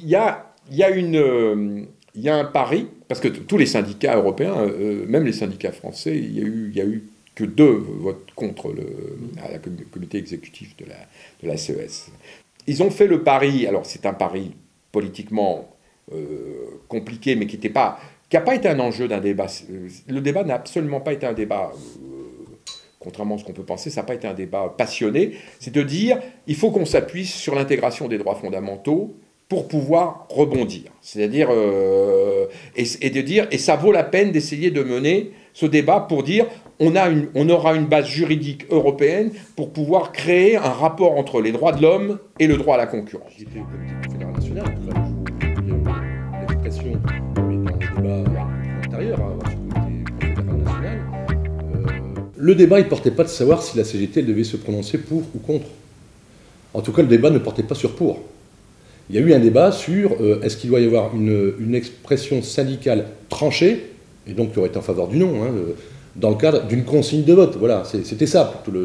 il y a un pari, parce que tous les syndicats européens, même les syndicats français, il y a eu que 2 votes contre à la comité exécutif de la CES. Ils ont fait le pari, alors c'est un pari politiquement compliqué, mais qui n'a pas été un enjeu d'un débat. Le débat n'a absolument pas été un débat, contrairement à ce qu'on peut penser, ça n'a pas été un débat passionné. C'est de dire, il faut qu'on s'appuie sur l'intégration des droits fondamentaux pour pouvoir rebondir. C'est-à-dire, et de dire, et ça vaut la peine d'essayer de mener ce débat pour dire, on aura une base juridique européenne pour pouvoir créer un rapport entre les droits de l'homme et le droit à la concurrence. J'étais au comité confédéral national, il y a eu l'expression, mais dans le débat antérieur, sur le comité confédéral national, le débat, il ne portait pas de savoir si la CGT devait se prononcer pour ou contre. En tout cas, le débat ne portait pas sur pour. Il y a eu un débat sur est-ce qu'il doit y avoir une expression syndicale tranchée, et donc qui aurait été en faveur du non, dans le cadre d'une consigne de vote. Voilà, c'était ça plutôt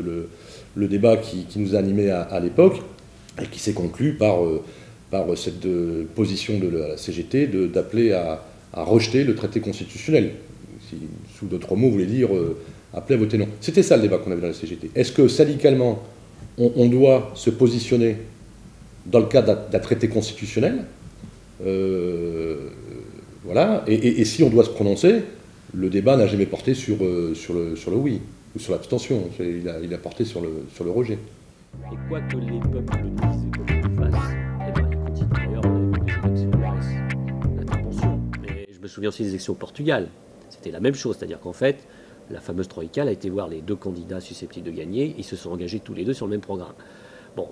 le débat qui nous a animés à l'époque, et qui s'est conclu par cette position de la CGT d'appeler à rejeter le traité constitutionnel. Sous d'autres mots, voulait dire appeler à voter non. C'était ça le débat qu'on avait dans la CGT. Est-ce que syndicalement, on doit se positionner dans le cadre d'un traité constitutionnel, voilà, et si on doit se prononcer, le débat n'a jamais porté sur le oui, ou sur l'abstention, il a porté sur le rejet. Et quoi que les peuples disent et quoi qu'ils fassent, eh ben, ils continuent. D'ailleurs, on a vu des élections en Grèce, l'intervention. Mais je me souviens aussi des élections au Portugal. C'était la même chose, c'est-à-dire qu'en fait, la fameuse Troïka a été voir les 2 candidats susceptibles de gagner, ils se sont engagés tous les 2 sur le même programme. Bon.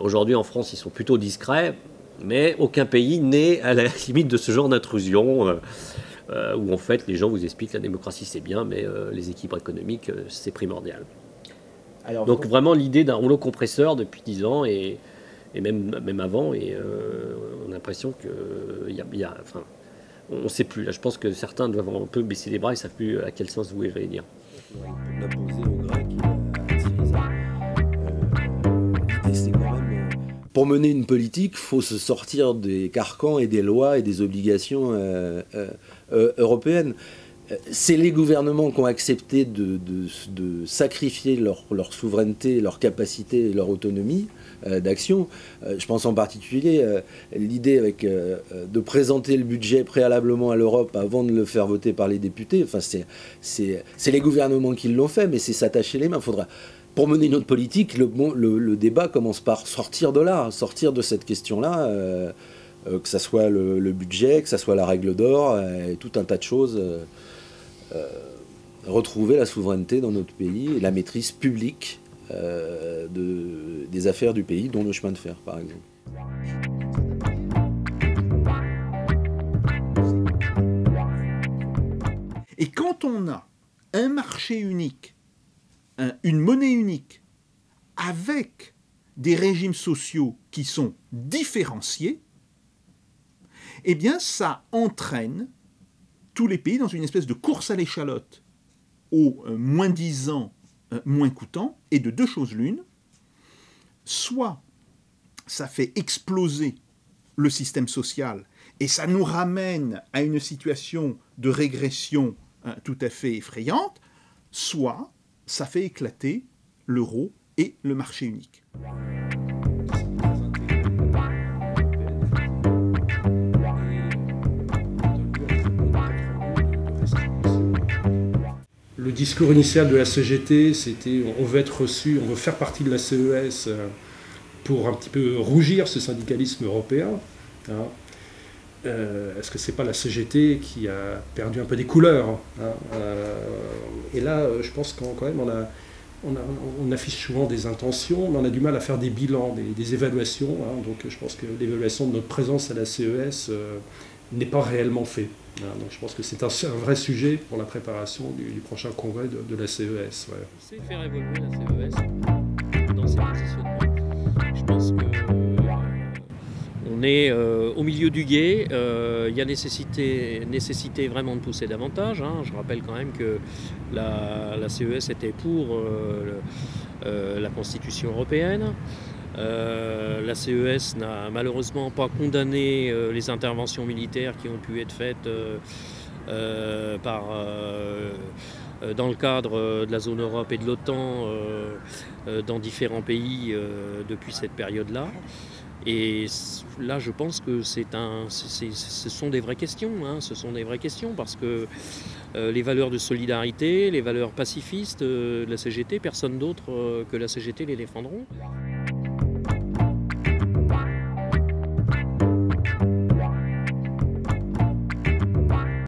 Aujourd'hui, en France, ils sont plutôt discrets, mais aucun pays n'est à la limite de ce genre d'intrusion où, en fait, les gens vous expliquent que la démocratie, c'est bien, mais les équilibres économiques, c'est primordial. Alors, donc, vraiment, l'idée d'un rouleau compresseur depuis 10 ans, et même avant, et on a l'impression qu'il enfin, on ne sait plus. Là, je pense que certains doivent un peu baisser les bras et ne savent plus à quel sens vous voulez dire. On a posé aux Grecs à Syriza. C'est quand même, pour mener une politique, il faut se sortir des carcans et des lois et des obligations européennes. C'est les gouvernements qui ont accepté de sacrifier leur souveraineté, leur capacité et leur autonomie d'action. Je pense en particulier l'idée de présenter le budget préalablement à l'Europe avant de le faire voter par les députés. Enfin, c'est les gouvernements qui l'ont fait, mais c'est s'attacher les mains. Pour mener notre politique, le débat commence par sortir de là, sortir de cette question-là, que ça soit le budget, que ça soit la règle d'or, et tout un tas de choses. Retrouver la souveraineté dans notre pays et la maîtrise publique des affaires du pays, dont le chemin de fer, par exemple. Et quand on a un marché unique, une monnaie unique, avec des régimes sociaux qui sont différenciés, eh bien ça entraîne tous les pays dans une espèce de course à l'échalote au moins-disant, moins coûtant, et de 2 choses l'une, soit ça fait exploser le système social et ça nous ramène à une situation de régression tout à fait effrayante, soit ça fait éclater l'euro et le marché unique. Le discours initial de la CGT, c'était on veut être reçu, on veut faire partie de la CES pour un petit peu rougir ce syndicalisme européen. Est-ce que c'est pas la CGT qui a perdu un peu des couleurs, et là, je pense quand même on affiche souvent des intentions, mais on a du mal à faire des bilans, des évaluations. Donc je pense que l'évaluation de notre présence à la CES n'est pas réellement faite. Donc je pense que c'est un vrai sujet pour la préparation du prochain congrès de la CES. Ouais. C'est faire évoluer la CES dans ses positionnements. Je pense que on est au milieu du gué. Il y a nécessité vraiment de pousser davantage. Je rappelle quand même que la CES était pour la Constitution européenne. La CES n'a malheureusement pas condamné les interventions militaires qui ont pu être faites dans le cadre de la zone Europe et de l'OTAN dans différents pays depuis cette période-là. Et là, je pense que ce sont des vraies questions, hein, ce sont des vraies questions, parce que les valeurs de solidarité, les valeurs pacifistes de la CGT, personne d'autre que la CGT les défendront.